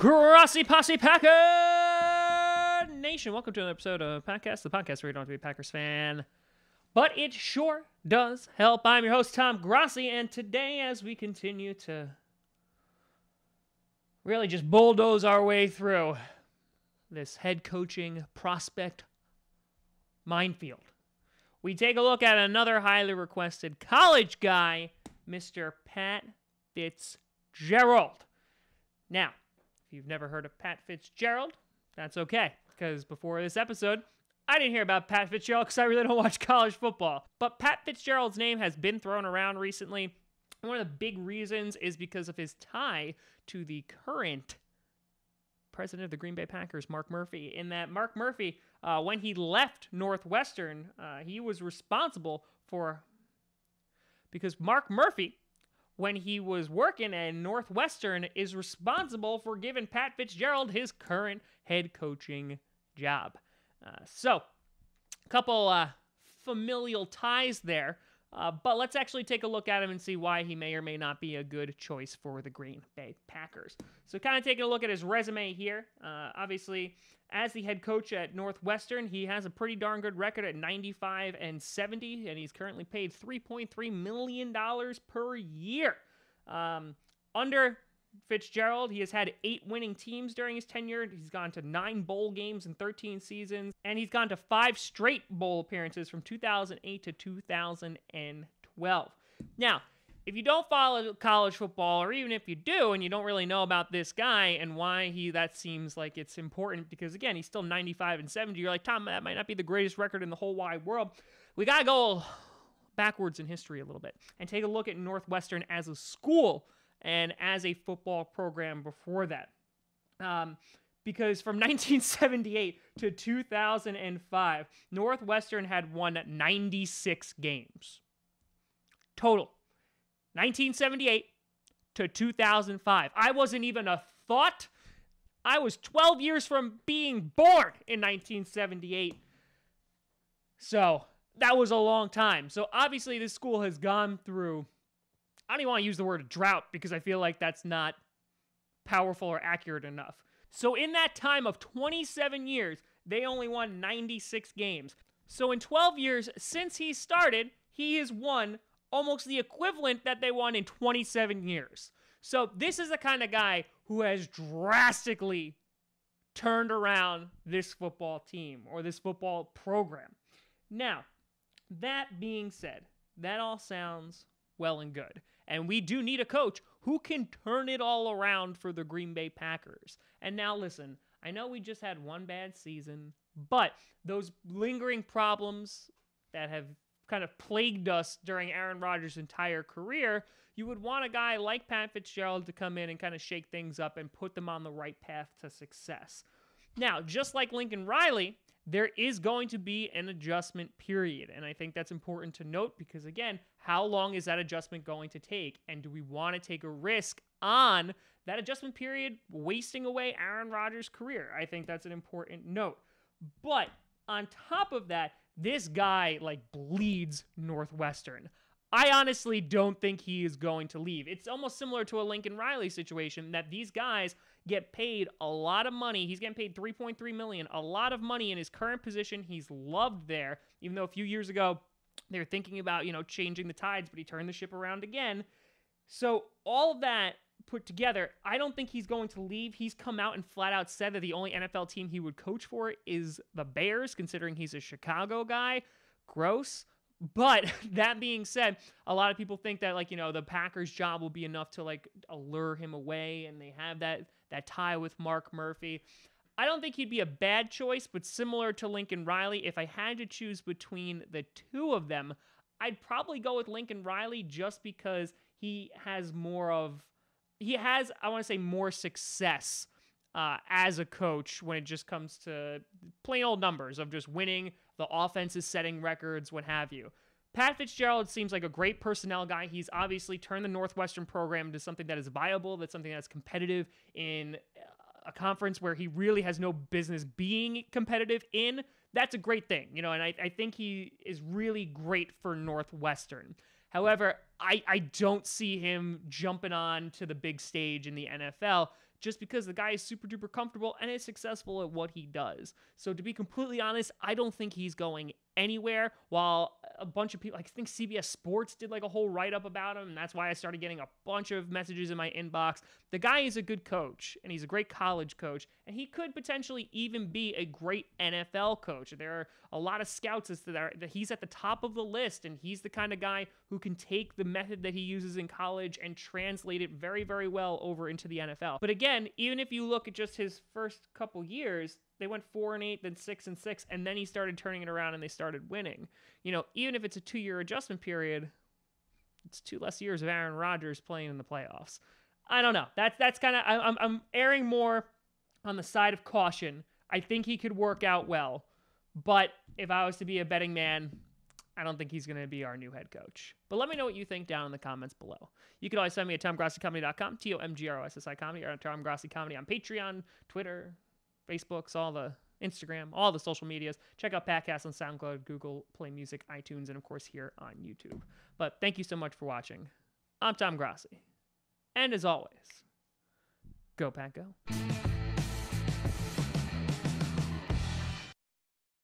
Grossi Posse Packer Nation. Welcome to another episode of Podcast, the podcast where you don't have to be a Packers fan, but it sure does help. I'm your host, Tom Grossi, and today as we continue to really just bulldoze our way through this head coaching prospect minefield, we take a look at another highly requested college guy, Mr. Pat Fitzgerald. Now, if you've never heard of Pat Fitzgerald, that's okay, because before this episode, I didn't hear about Pat Fitzgerald because I really don't watch college football. But Pat Fitzgerald's name has been thrown around recently. And one of the big reasons is because of his tie to the current president of the Green Bay Packers, Mark Murphy, in that Mark Murphy, when he left Northwestern, he was responsible for, because Mark Murphy, when he was working at Northwestern, is responsible for giving Pat Fitzgerald his current head coaching job. So, a couple familial ties there, but let's actually take a look at him and see why he may or may not be a good choice for the Green Bay Packers. So, kind of taking a look at his resume here, obviously, as the head coach at Northwestern, he has a pretty darn good record at 95-70, and he's currently paid $3.3 million per year. Under Fitzgerald, he has had 8 winning teams during his tenure. He's gone to 9 bowl games in 13 seasons, and he's gone to 5 straight bowl appearances from 2008 to 2012. Now, if you don't follow college football, or even if you do and you don't really know about this guy and why that seems like it's important, because again, he's still 95-70, you're like, Tom, that might not be the greatest record in the whole wide world. We got to go backwards in history a little bit and take a look at Northwestern as a school and as a football program before that. Because from 1978 to 2005, Northwestern had won 96 games. Total. 1978 to 2005. I wasn't even a thought. I was 12 years from being born in 1978. So, that was a long time. So, obviously, this school has gone through, I don't even want to use the word drought because I feel like that's not powerful or accurate enough. So, in that time of 27 years, they only won 96 games. So, in 12 years since he started, he has won almost the equivalent that they won in 27 years. So this is the kind of guy who has drastically turned around this football team or this football program. Now, that being said, that all sounds well and good. And we do need a coach who can turn it all around for the Green Bay Packers. And now listen, I know we just had one bad season, but those lingering problems that have kind of plagued us during Aaron Rodgers' entire career, you would want a guy like Pat Fitzgerald to come in and kind of shake things up and put them on the right path to success. Now, just like Lincoln Riley, there is going to be an adjustment period, and I think that's important to note because, again, how long is that adjustment going to take, and do we want to take a risk on that adjustment period wasting away Aaron Rodgers' career? I think that's an important note. But on top of that, this guy, bleeds Northwestern. I honestly don't think he is going to leave. It's almost similar to a Lincoln Riley situation that these guys get paid a lot of money. He's getting paid $3.3 million, a lot of money in his current position. He's loved there, even though a few years ago they were thinking about, changing the tides, but he turned the ship around again. So all of that put together, I don't think he's going to leave. He's come out and flat out said that the only NFL team he would coach for is the Bears, considering he's a Chicago guy. Gross. But that being said, a lot of people think that, the Packers job will be enough to, allure him away, and they have that tie with Mark Murphy. I don't think he'd be a bad choice, but similar to Lincoln Riley, if I had to choose between the two of them, I'd probably go with Lincoln Riley just because he has more success as a coach when it just comes to plain old numbers of just winning, the offense is setting records, what have you. Pat Fitzgerald seems like a great personnel guy. He's obviously turned the Northwestern program into something that is viable, that's something that's competitive in a conference where he really has no business being competitive in. That's a great thing, and I think he is really great for Northwestern. However, I don't see him jumping on to the big stage in the NFL just because the guy is super duper comfortable and is successful at what he does. So to be completely honest, I don't think he's going anywhere. While a bunch of people, I think CBS Sports did like a whole write-up about him, and that's why I started getting a bunch of messages in my inbox. The guy is a good coach, and he's a great college coach, and he could potentially even be a great NFL coach. There are a lot of scouts that he's at the top of the list, and he's the kind of guy who can take the method that he uses in college and translate it very, very well over into the NFL. But again, even if you look at just his first couple years, they went 4-8, then 6-6, and then he started turning it around and they started winning. You know, even if it's a 2-year adjustment period, it's 2 less years of Aaron Rodgers playing in the playoffs. I don't know. That's kind of, I'm erring more on the side of caution. I think he could work out well, but if I was to be a betting man, I don't think he's going to be our new head coach. But let me know what you think down in the comments below. You can always send me at TomGrossiComedy.com, TomGrossi Comedy, or Tom Grossi Comedy on Patreon, Twitter, Facebooks, all the Instagram, all the social medias. Check out podcasts on SoundCloud, Google Play Music, iTunes, and of course here on YouTube. But thank you so much for watching. I'm Tom Grossi. And as always, go Pack Go.